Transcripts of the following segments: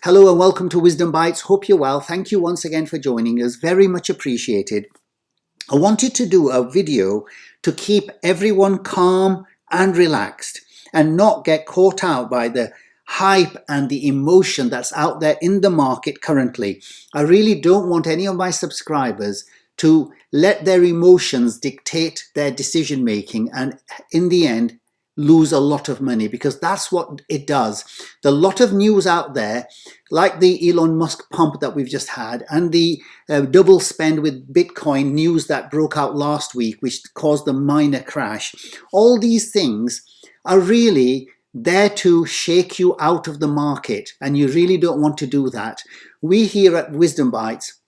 Hello and welcome to Wisdom Bites. Hope you're well. Thank you once again for joining us. Very much appreciated. I wanted to do a video to keep everyone calm and relaxed and not get caught out by the hype and the emotion that's out there in the market currently. I really don't want any of my subscribers to let their emotions dictate their decision making and in the end lose a lot of money, because that's what it does. The lot of news out there, like the Elon Musk pump that we've just had and the double spend with Bitcoin news that broke out last week, which caused the minor crash. All these things are really there to shake you out of the market, and you really don't want to do that. We here at Wisdom Bites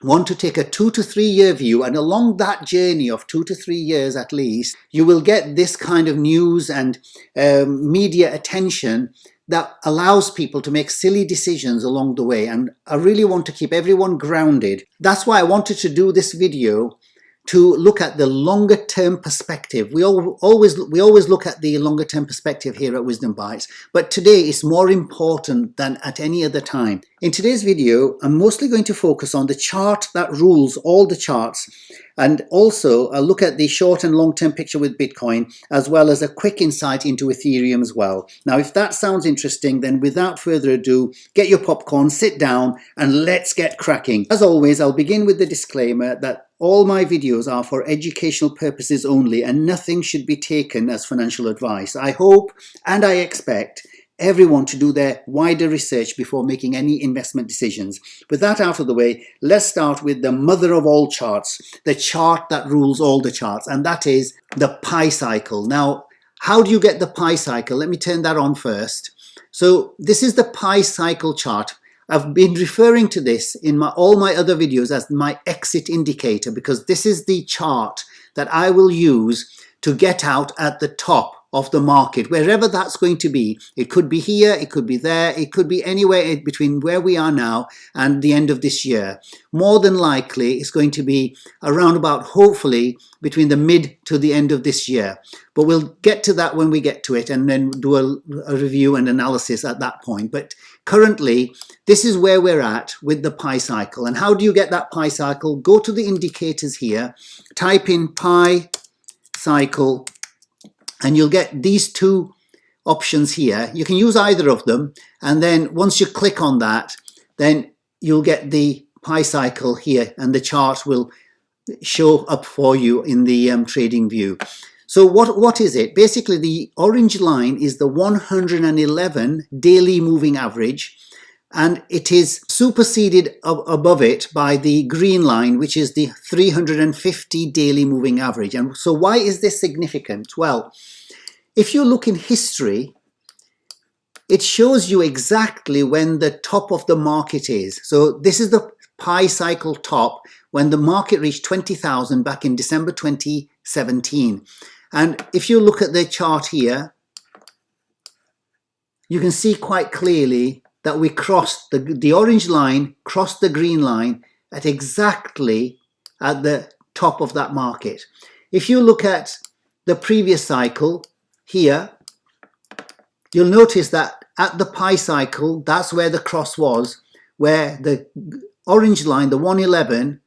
want to take a 2 to 3 year view, and along that journey of 2 to 3 years at least, you will get this kind of news and media attention that allows people to make silly decisions along the way. And I really want to keep everyone grounded. That's why I wanted to do this video, to look at the longer term perspective. We always look at the longer term perspective here at Wisdom Bites, but today is more important than at any other time. In today's video, I'm mostly going to focus on the chart that rules all the charts, and also I'll look at the short and long term picture with Bitcoin, as well as a quick insight into Ethereum as well. Now, if that sounds interesting, then without further ado, get your popcorn, sit down, and let's get cracking. As always, I'll begin with the disclaimer that all my videos are for educational purposes only, and nothing should be taken as financial advice. I hope and I expect everyone to do their wider research before making any investment decisions. With that out of the way, let's start with the mother of all charts, the chart that rules all the charts, and that is the pi cycle. Now, how do you get the pi cycle? Let me turn that on first. So this is the pi cycle chart. I've been referring to this in all my other videos as my exit indicator, because this is the chart that I will use to get out at the top of the market, wherever that's going to be. It could be here, it could be there, it could be anywhere between where we are now and the end of this year. More than likely, it's going to be around about, hopefully, between the mid to the end of this year. But we'll get to that when we get to it, and then do a review and analysis at that point. But currently, this is where we're at with the pi cycle. And how do you get that pi cycle? Go to the indicators here, type in pi cycle, and you'll get these two options here. You can use either of them, and then once you click on that, then you'll get the pi cycle here, and the chart will show up for you in the trading view. So what is it? Basically, the orange line is the 111 daily moving average, and it is superseded above it by the green line, which is the 350 daily moving average. And so why is this significant? Well, if you look in history, it shows you exactly when the top of the market is. So this is the pi cycle top when the market reached 20,000 back in December 2017. And if you look at the chart here, you can see quite clearly that we crossed the orange line, crossed the green line at exactly at the top of that market. If you look at the previous cycle here, you'll notice that at the pi cycle, that's where the cross was, where the orange line, the 111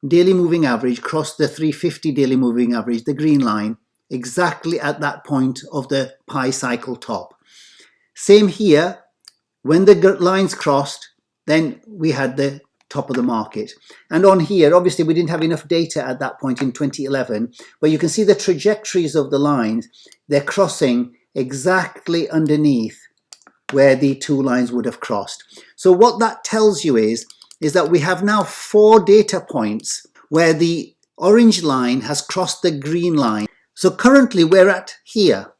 daily moving average, crossed the 350 daily moving average, the green line, exactly at that point of the pi cycle top. Same here. When the lines crossed, then we had the top of the market. And on here, obviously, we didn't have enough data at that point in 2011, but you can see the trajectories of the lines. They're crossing exactly underneath where the two lines would have crossed. So what that tells you is that we have now 4 data points where the orange line has crossed the green line. So currently we're at here.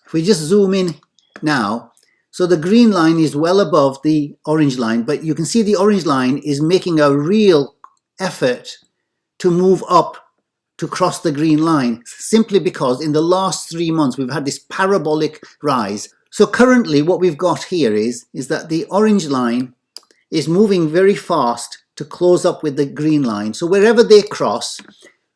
If we just zoom in now, so the green line is well above the orange line, but you can see the orange line is making a real effort to move up to cross the green line, simply because in the last 3 months we've had this parabolic rise. So currently what we've got here is that the orange line is moving very fast to close up with the green line. So wherever they cross,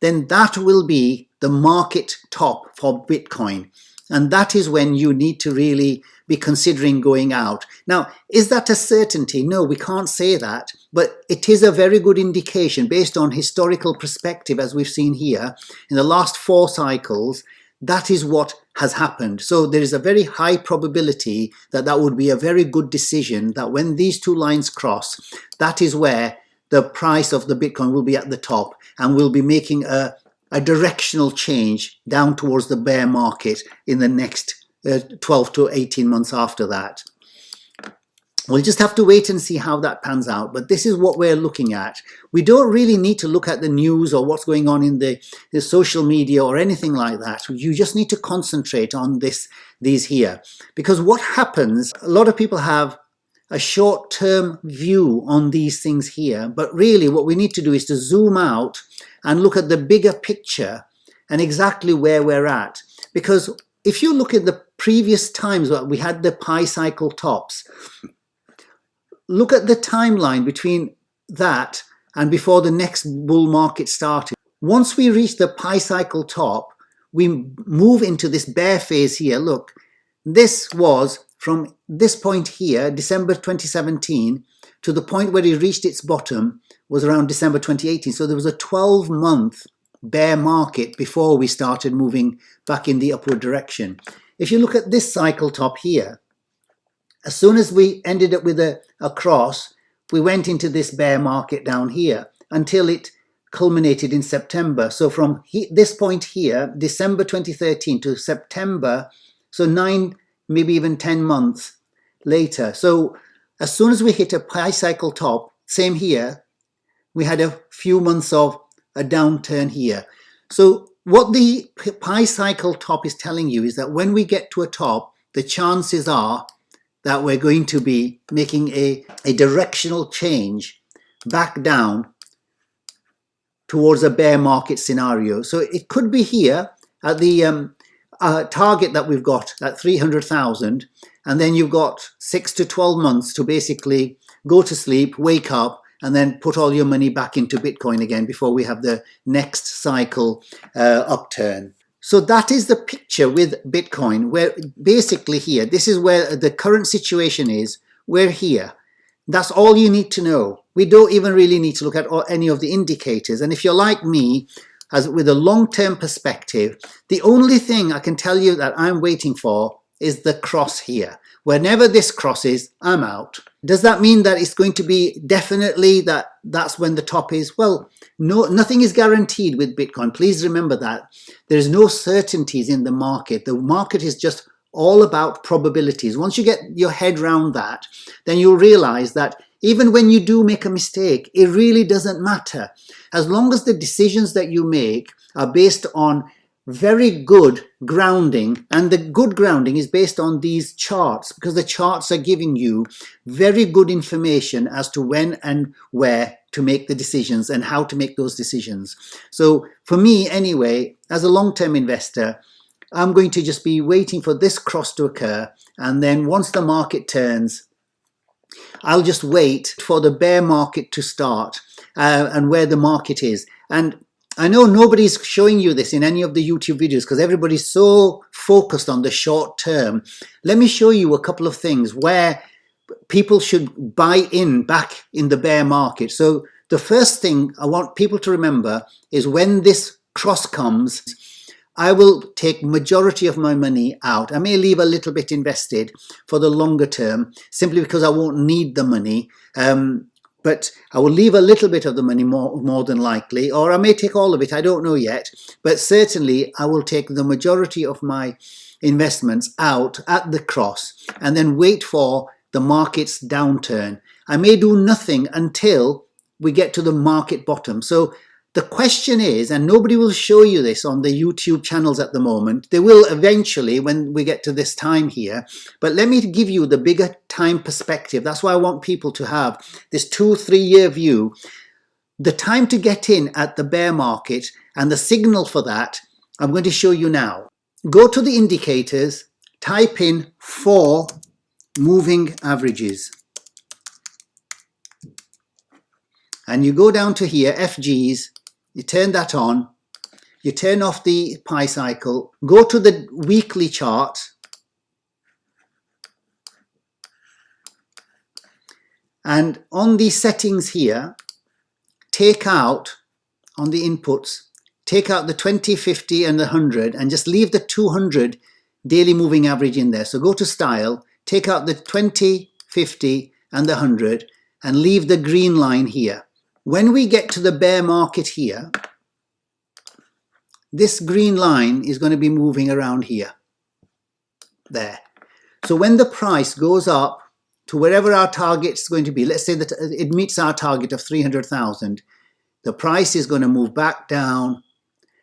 then that will be the market top for Bitcoin. And that is when you need to really be considering going out. Now, is that a certainty? No, we can't say that, but it is a very good indication based on historical perspective, as we've seen here in the last 4 cycles. That is what has happened. So there is a very high probability that that would be a very good decision, that when these 2 lines cross, that is where the price of the Bitcoin will be at the top, and we'll be making a directional change down towards the bear market in the next 12 to 18 months after that. We'll just have to wait and see how that pans out, but this is what we're looking at. We don't really need to look at the news or what's going on in the social media or anything like that. You just need to concentrate on these here, because what happens, a lot of people have a short-term view on these things here, but really what we need to do is to zoom out and look at the bigger picture and exactly where we're at. Because if you look at the previous times where we had the pi cycle tops, look at the timeline between that and before the next bull market started. Once we reach the pi cycle top, we move into this bear phase here. Look, this was from this point here, December 2017, to the point where it reached its bottom was around December 2018. So there was a 12-month bear market before we started moving back in the upward direction. If you look at this cycle top here, as soon as we ended up with a cross, we went into this bear market down here until it culminated in September. So from this point here, December 2013 to September, so 9, maybe even 10 months later. So as soon as we hit a pi cycle top, same here, we had a few months of a downturn here. So what the pi cycle top is telling you is that when we get to a top, the chances are that we're going to be making a directional change back down towards a bear market scenario. So it could be here at the target that we've got at 300,000, and then you've got 6 to 12 months to basically go to sleep, wake up, and then put all your money back into Bitcoin again before we have the next cycle upturn. So that is the picture with Bitcoin, where basically here, this is where the current situation is. We're here. That's all you need to know. We don't even really need to look at any of the indicators. And if you're like me, as with a long-term perspective, the only thing I can tell you that I'm waiting for is the cross here. Whenever this crosses, I'm out. Does that mean that it's going to be definitely that's when the top is? Well, no, nothing is guaranteed with Bitcoin. Please remember that. There's no certainties in the market. The market is just all about probabilities. Once you get your head around that, then you'll realize that even when you do make a mistake, it really doesn't matter. As long as the decisions that you make are based on very good grounding, and the good grounding is based on these charts, because the charts are giving you very good information as to when and where to make the decisions and how to make those decisions. So for me anyway, as a long-term investor, I'm going to just be waiting for this cross to occur, and then once the market turns, I'll just wait for the bear market to start and where the market is. And I know nobody's showing you this in any of the YouTube videos because everybody's so focused on the short term. Let me show you a couple of things where people should buy in back in the bear market. So the first thing I want people to remember is when this cross comes, I will take majority of my money out. I may leave a little bit invested for the longer term simply because I won't need the money. But I will leave a little bit of the money more than likely, or I may take all of it, I don't know yet. But certainly I will take the majority of my investments out at the cross and then wait for the market's downturn. I may do nothing until we get to the market bottom. So the question is, and nobody will show you this on the YouTube channels at the moment, they will eventually when we get to this time here, but let me give you the bigger time perspective. That's why I want people to have this 2-3 year view. The time to get in at the bear market and the signal for that, I'm going to show you now. Go to the indicators, type in 4 moving averages. And you go down to here, FGs, you turn that on, you turn off the pi cycle, go to the weekly chart, And on the settings here, take out, on the inputs, take out the 20, 50 and the 100 and just leave the 200 daily moving average in there. So go to style, take out the 20, 50 and the 100 and leave the green line here. When we get to the bear market here, this green line is going to be moving around here. There. So when the price goes up to wherever our target is going to be, let's say that it meets our target of 300,000, the price is going to move back down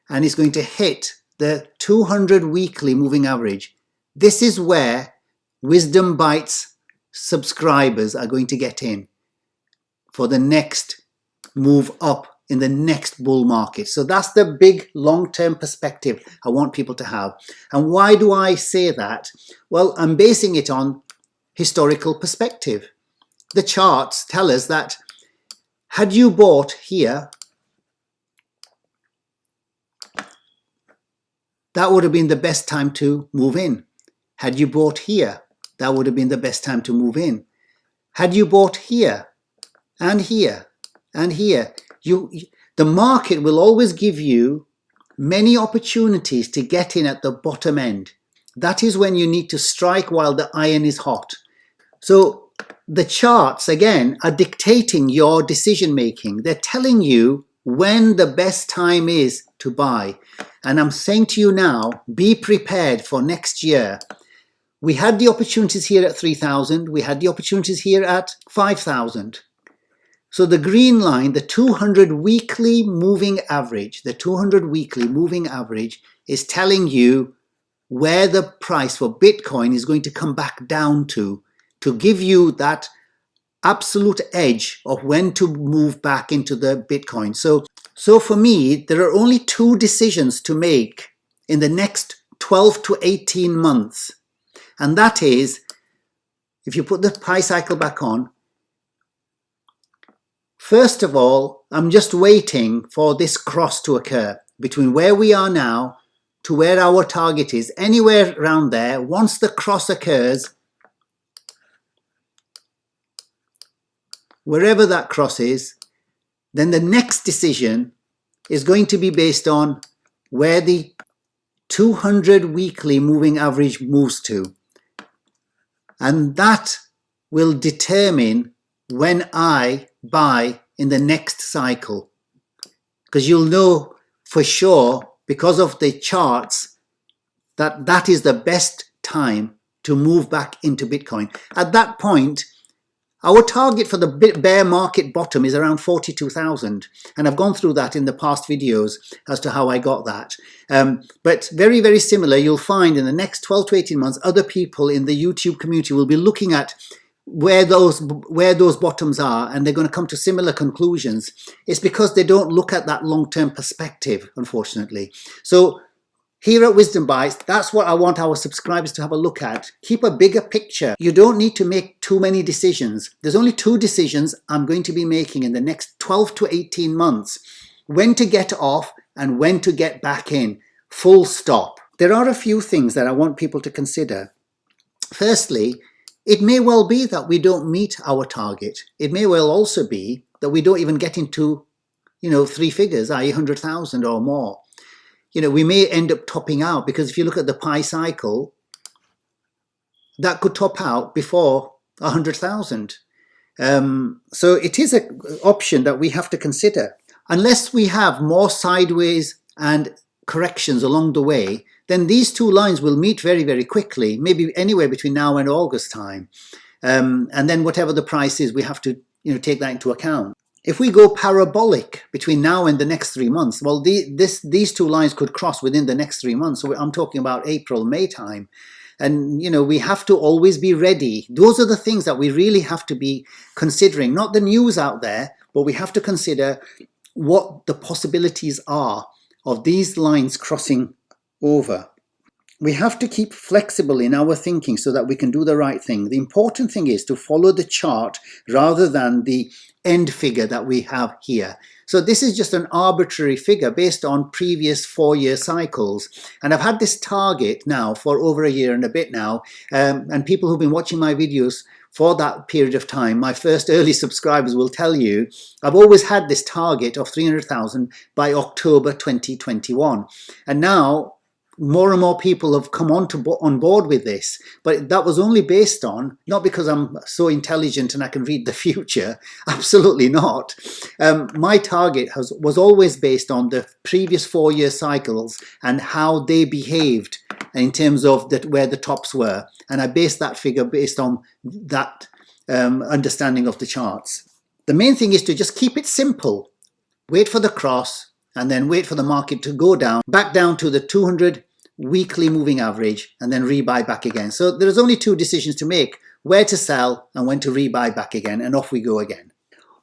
and it's going to hit the 200 weekly moving average. This is where Wisdom Bytes subscribers are going to get in for the next move up in the next bull market. So that's the big long-term perspective I want people to have. And why do I say that? Well, I'm basing it on historical perspective. The charts tell us that had you bought here, that would have been the best time to move in. Had you bought here, that would have been the best time to move in. Had you bought here and here and here, the market will always give you many opportunities to get in at the bottom end. That is when you need to strike while the iron is hot. So the charts, again, are dictating your decision making. They're telling you when the best time is to buy. And I'm saying to you now, be prepared for next year. We had the opportunities here at 3,000. We had the opportunities here at 5,000. So the green line, the 200 weekly moving average, is telling you where the price for Bitcoin is going to come back down to give you that absolute edge of when to move back into the Bitcoin. So for me, there are only two decisions to make in the next 12 to 18 months. And that is, if you put the Pi cycle back on, first of all, I'm just waiting for this cross to occur between where we are now to where our target is, anywhere around there. Once the cross occurs, wherever that cross is, then the next decision is going to be based on where the 200 weekly moving average moves to. And that will determine when I buy in the next cycle. Because you'll know for sure, because of the charts, that that is the best time to move back into Bitcoin. At that point, our target for the bear market bottom is around 42,000. And I've gone through that in the past videos as to how I got that. But very, very similar, you'll find in the next 12 to 18 months, other people in the YouTube community will be looking at where those bottoms are, and they're going to come to similar conclusions. It's because they don't look at that long-term perspective, unfortunately. So here at Wisdom Bytes, that's what I want our subscribers to have a look at. Keep a bigger picture. You don't need to make too many decisions. There's only two decisions I'm going to be making in the next 12 to 18 months. When to get off and when to get back in. Full stop. There are a few things that I want people to consider. Firstly, it may well be that we don't meet our target. It may well also be that we don't even get into, three figures, i.e. 100,000 or more. We may end up topping out, because if you look at the Pi cycle, that could top out before 100,000. So it is an option that we have to consider. Unless we have more sideways and corrections along the way, then these two lines will meet very, very quickly, maybe anywhere between now and August time. And then whatever the price is, we have to take that into account. If we go parabolic between now and the next 3 months, well, these two lines could cross within the next 3 months. So I'm talking about April, May time. And, we have to always be ready. Those are the things that we really have to be considering, not the news out there, but we have to consider what the possibilities are of these lines crossing over. We have to keep flexible in our thinking so that we can do the right thing. The important thing is to follow the chart rather than the end figure that we have here. So this is just an arbitrary figure based on previous 4-year cycles. And I've had this target now for over a year and a bit now. And people who've been watching my videos for that period of time, my first early subscribers will tell you, I've always had this target of 300,000 by October 2021. And now more and more people have come on board with this, but that was only based on, not because I'm so intelligent and I can read the future, absolutely not. My target was always based on the previous 4-year cycles and how they behaved in terms of where the tops were. And I based that figure based on that understanding of the charts. The main thing is to just keep it simple. Wait for the cross and then wait for the market to go down, back down to the 200 weekly moving average, and then rebuy back again. So there's only 2 decisions to make: where to sell and when to rebuy back again, and off we go again.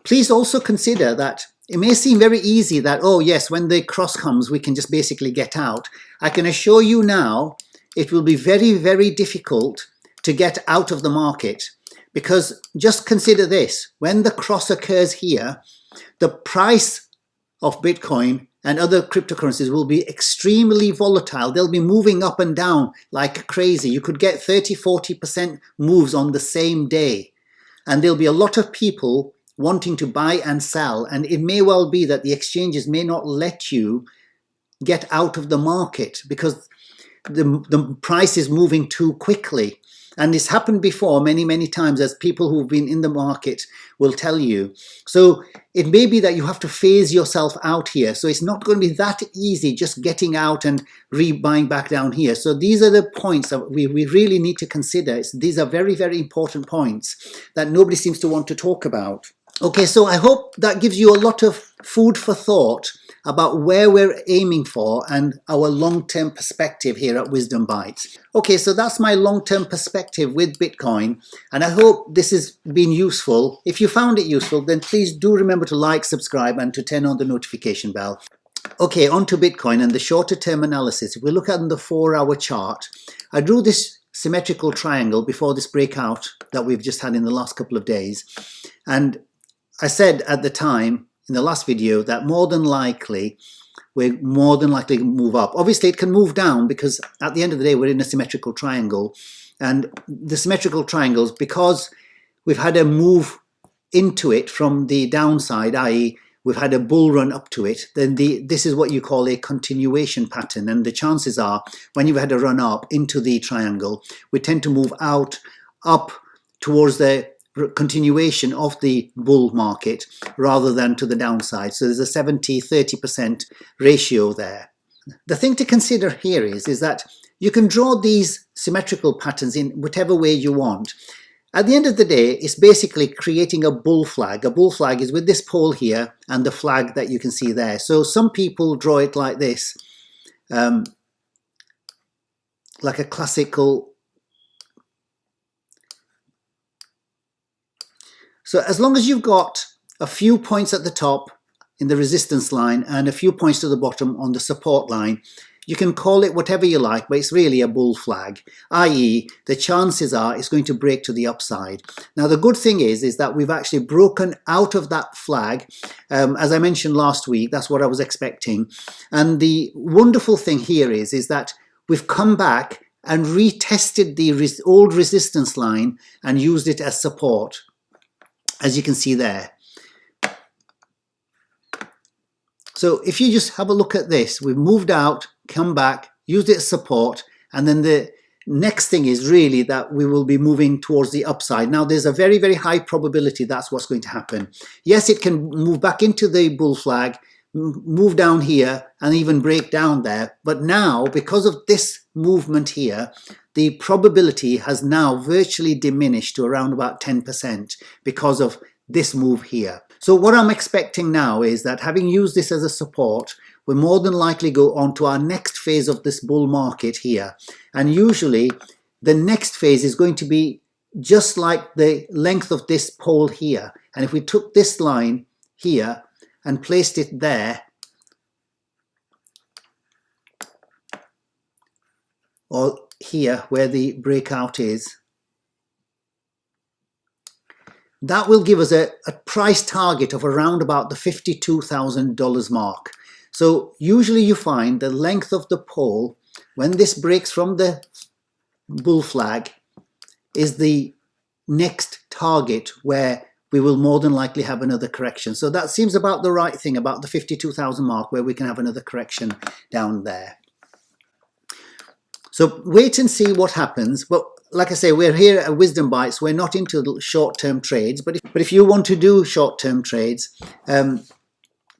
Please also consider that it may seem very easy that, oh yes, when the cross comes, we can just basically get out. I can assure you now, it will be very, very difficult to get out of the market, because just consider this: when the cross occurs here, the price of Bitcoin and other cryptocurrencies will be extremely volatile. They'll be moving up and down like crazy. You could get 30–40% moves on the same day. And there'll be a lot of people wanting to buy and sell. And it may well be that the exchanges may not let you get out of the market because the price is moving too quickly. And this happened before many, many times, as people who've been in the market will tell you. So it may be that you have to phase yourself out here. So it's not going to be that easy just getting out and rebuying back down here. So these are the points that we really need to consider. These are very, very important points that nobody seems to want to talk about. Okay, so I hope that gives you a lot of food for thought about where we're aiming for and our long-term perspective here at Wisdom Bites. Okay, so that's my long-term perspective with Bitcoin, and I hope this has been useful. If you found it useful, then please do remember to like, subscribe, and to turn on the notification bell. Okay, on to Bitcoin and the shorter-term analysis. If we look at the 4-hour chart, I drew this symmetrical triangle before this breakout that we've just had in the last couple of days, and I said at the time in the last video that we're more than likely to move up. Obviously it can move down because at the end of the day we're in a symmetrical triangle, and the symmetrical triangles, because we've had a move into it from the downside, i.e. we've had a bull run up to it, then this is what you call a continuation pattern, and the chances are when you've had a run up into the triangle, we tend to move up towards the continuation of the bull market rather than to the downside. So there's a 70–30% ratio there. The thing to consider here is that you can draw these symmetrical patterns in whatever way you want. At the end of the day, it's basically creating a bull flag. A bull flag is with this pole here and the flag that you can see there. So some people draw it like this, like a classical. So as long as you've got a few points at the top in the resistance line and a few points to the bottom on the support line, you can call it whatever you like, but it's really a bull flag, i.e. the chances are it's going to break to the upside. Now the good thing is that we've actually broken out of that flag. As I mentioned last week, that's what I was expecting. And the wonderful thing here is that we've come back and retested the old resistance line and used it as support, as you can see there. So if you just have a look at this, we've moved out, come back, used it as support, and then the next thing is really that we will be moving towards the upside. Now there's a very, very high probability that's what's going to happen. Yes, it can move back into the bull flag, move down here, and even break down there. But now, because of this movement here, the probability has now virtually diminished to around about 10% because of this move here. So what I'm expecting now is that, having used this as a support, we'll more than likely go on to our next phase of this bull market here. And usually the next phase is going to be just like the length of this pole here. And if we took this line here and placed it there, or here where the breakout is, that will give us a price target of around about the $52,000 mark. So usually you find the length of the pole, when this breaks from the bull flag, is the next target where we will more than likely have another correction. So that seems about the right thing, about the 52,000 mark, where we can have another correction down there. So wait and see what happens. But like I say, we're here at Wisdom Bites. We're not into short-term trades, but if you want to do short-term trades,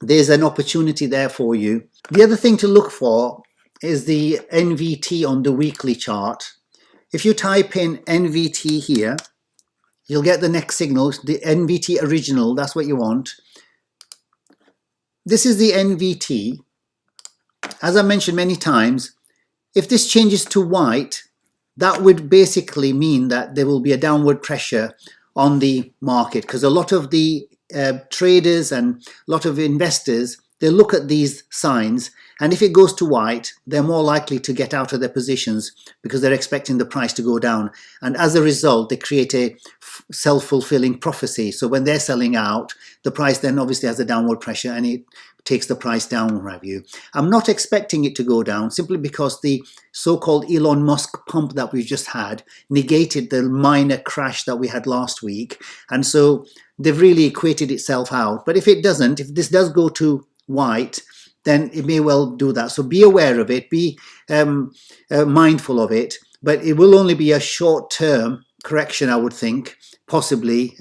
there's an opportunity there for you. The other thing to look for is the NVT on the weekly chart. If you type in NVT here, you'll get the next signal, the NVT original, that's what you want. This is the NVT. As I mentioned many times, if this changes to white, that would basically mean that there will be a downward pressure on the market, because a lot of the traders and a lot of investors, they look at these signs, and if it goes to white, they're more likely to get out of their positions because they're expecting the price to go down. And as a result, they create a self-fulfilling prophecy. So when they're selling out, the price then obviously has a downward pressure and it takes the price down, have you. I'm not expecting it to go down simply because the so-called Elon Musk pump that we've just had negated the minor crash that we had last week. And so they've really equated itself out. But if it doesn't, if this does go to white, then it may well do that. So be aware of it, be mindful of it, but it will only be a short-term correction, I would think, possibly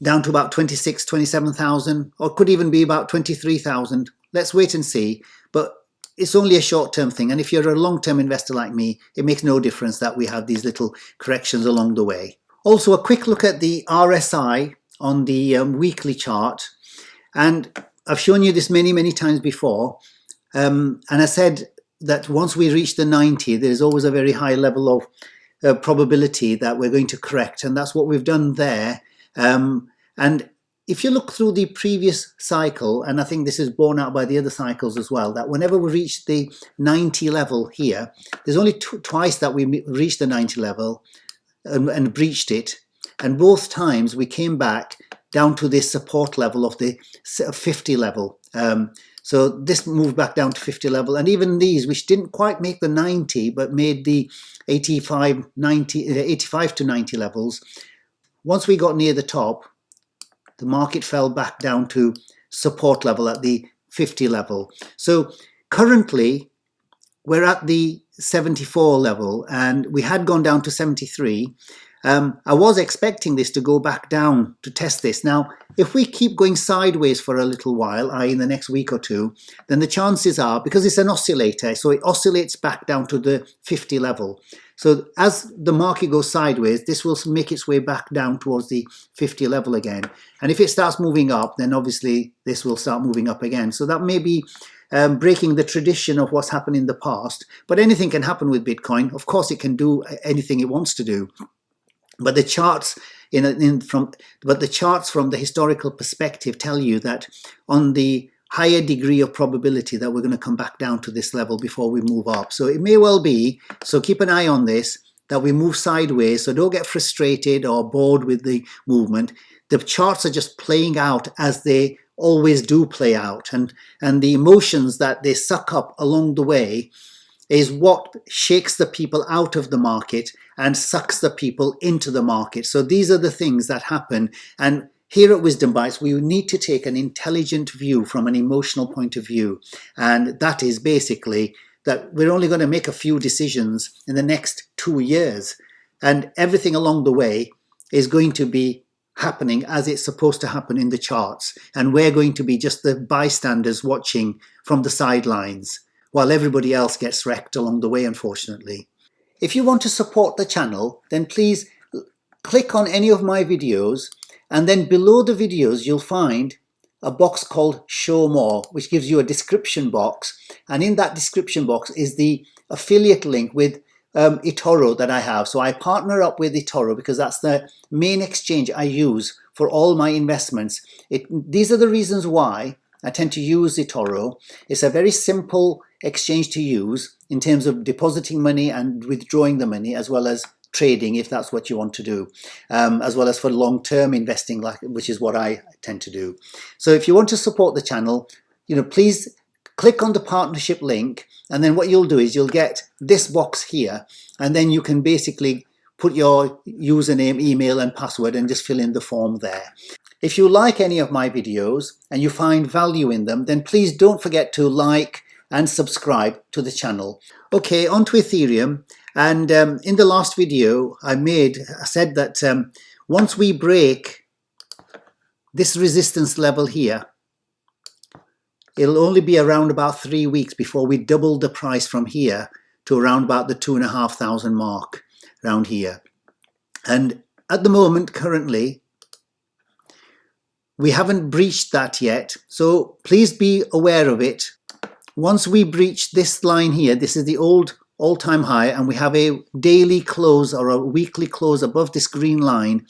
down to about 26, 27,000, or could even be about 23,000. Let's wait and see, but it's only a short-term thing. And if you're a long-term investor like me, it makes no difference that we have these little corrections along the way. Also, a quick look at the RSI on the weekly chart. And I've shown you this many, many times before. And I said that once we reach the 90, there's always a very high level of probability that we're going to correct. And that's what we've done there. And if you look through the previous cycle, and I think this is borne out by the other cycles as well, that whenever we reach the 90 level here, there's only twice that we reached the 90 level and breached it. And both times we came back down to this support level of the 50 level. So this moved back down to 50 level, and even these, which didn't quite make the 90, but made the 85 to 90 levels, once we got near the top, the market fell back down to support level at the 50 level. So currently, we're at the 74 level, and we had gone down to 73. I was expecting this to go back down to test this. Now, if we keep going sideways for a little while, i.e. in the next week or two, then the chances are, because it's an oscillator, so it oscillates back down to the 50 level. So as the market goes sideways, this will make its way back down towards the 50 level again. And if it starts moving up, then obviously this will start moving up again. So that may be breaking the tradition of what's happened in the past. But anything can happen with Bitcoin. Of course, it can do anything it wants to do. But the charts from the historical perspective tell you that on the higher degree of probability that we're going to come back down to this level before we move up. So it may well be, so keep an eye on this, that we move sideways. So don't get frustrated or bored with the movement. The charts are just playing out as they always do play out. And the emotions that they suck up along the way is what shakes the people out of the market and sucks the people into the market. So these are the things that happen. And here at Wisdom Bites, we need to take an intelligent view from an emotional point of view. And that is basically that we're only going to make a few decisions in the next 2 years. And everything along the way is going to be happening as it's supposed to happen in the charts. And we're going to be just the bystanders watching from the sidelines, while everybody else gets wrecked along the way, unfortunately. If you want to support the channel, then please click on any of my videos, and then below the videos you'll find a box called Show More, which gives you a description box, and in that description box is the affiliate link with eToro that I have. So I partner up with eToro because that's the main exchange I use for all my investments. These are the reasons why I tend to use eToro. It's a very simple exchange to use in terms of depositing money and withdrawing the money, as well as trading if that's what you want to do, as well as for long-term investing, which is what I tend to do. So if you want to support the channel, please click on the partnership link, and then what you'll do is you'll get this box here, and then you can basically put your username, email and password and just fill in the form there. If you like any of my videos and you find value in them, then please don't forget to like and subscribe to the channel. Okay, on to Ethereum. And in the last video I said that once we break this resistance level here, it'll only be around about 3 weeks before we double the price from here to around about the 2,500 mark around here. And at the moment, currently, we haven't breached that yet. So please be aware of it. Once we breach this line here, this is the old all-time high, and we have a daily close or a weekly close above this green line,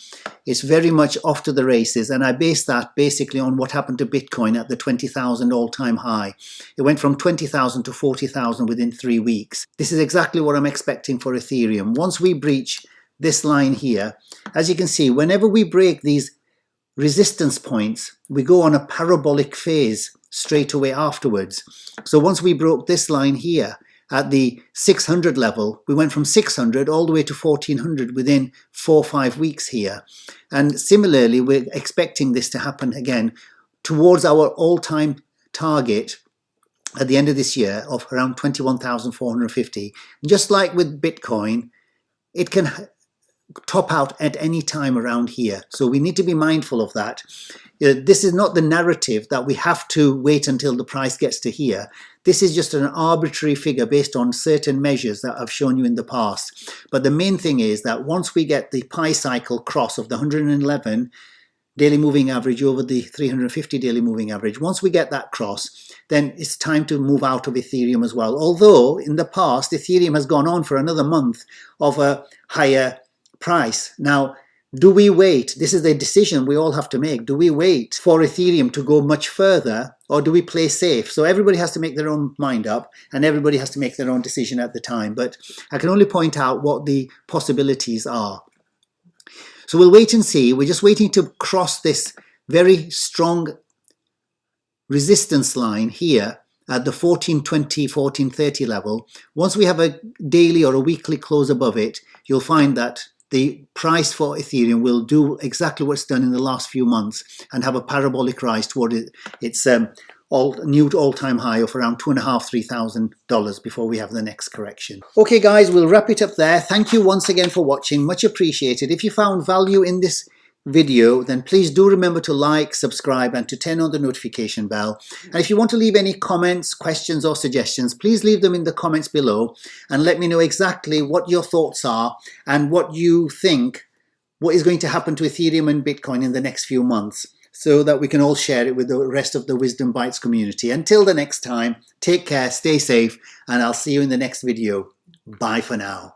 it's very much off to the races. And I base that basically on what happened to Bitcoin at the 20,000 all-time high. It went from 20,000 to 40,000 within 3 weeks. This is exactly what I'm expecting for Ethereum. Once we breach this line here, as you can see, whenever we break these resistance points, we go on a parabolic phase straight away afterwards. So once we broke this line here at the 600 level, we went from 600 all the way to 1400 within 4 or 5 weeks here. And similarly, we're expecting this to happen again towards our all-time target at the end of this year of around 21,450. Just like with Bitcoin, it can top out at any time around here. So we need to be mindful of that. This is not the narrative that we have to wait until the price gets to here. This is just an arbitrary figure based on certain measures that I've shown you in the past. But the main thing is that once we get the pi cycle cross of the 111 daily moving average over the 350 daily moving average, once we get that cross, then it's time to move out of Ethereum as well. Although in the past, Ethereum has gone on for another month of a higher price. Now, do we wait? This is a decision we all have to make. Do we wait for Ethereum to go much further, or do we play safe? So everybody has to make their own mind up, and everybody has to make their own decision at the time. But I can only point out what the possibilities are. So we'll wait and see. We're just waiting to cross this very strong resistance line here at the 1420, 1430 level. Once we have a daily or a weekly close above it, you'll find that the price for Ethereum will do exactly what's done in the last few months and have a parabolic rise toward its new all-time high of around $2,500–3,000 before we have the next correction. Okay guys, we'll wrap it up there. Thank you once again for watching, much appreciated. If you found value in this video, then please do remember to like, subscribe and to turn on the notification bell. And if you want to leave any comments, questions or suggestions, please leave them in the comments below and let me know exactly what your thoughts are and what you think what is going to happen to Ethereum and Bitcoin in the next few months, so that we can all share it with the rest of the Wisdom Bytes community. Until the next time, take care, stay safe, and I'll see you in the next video. Bye for now.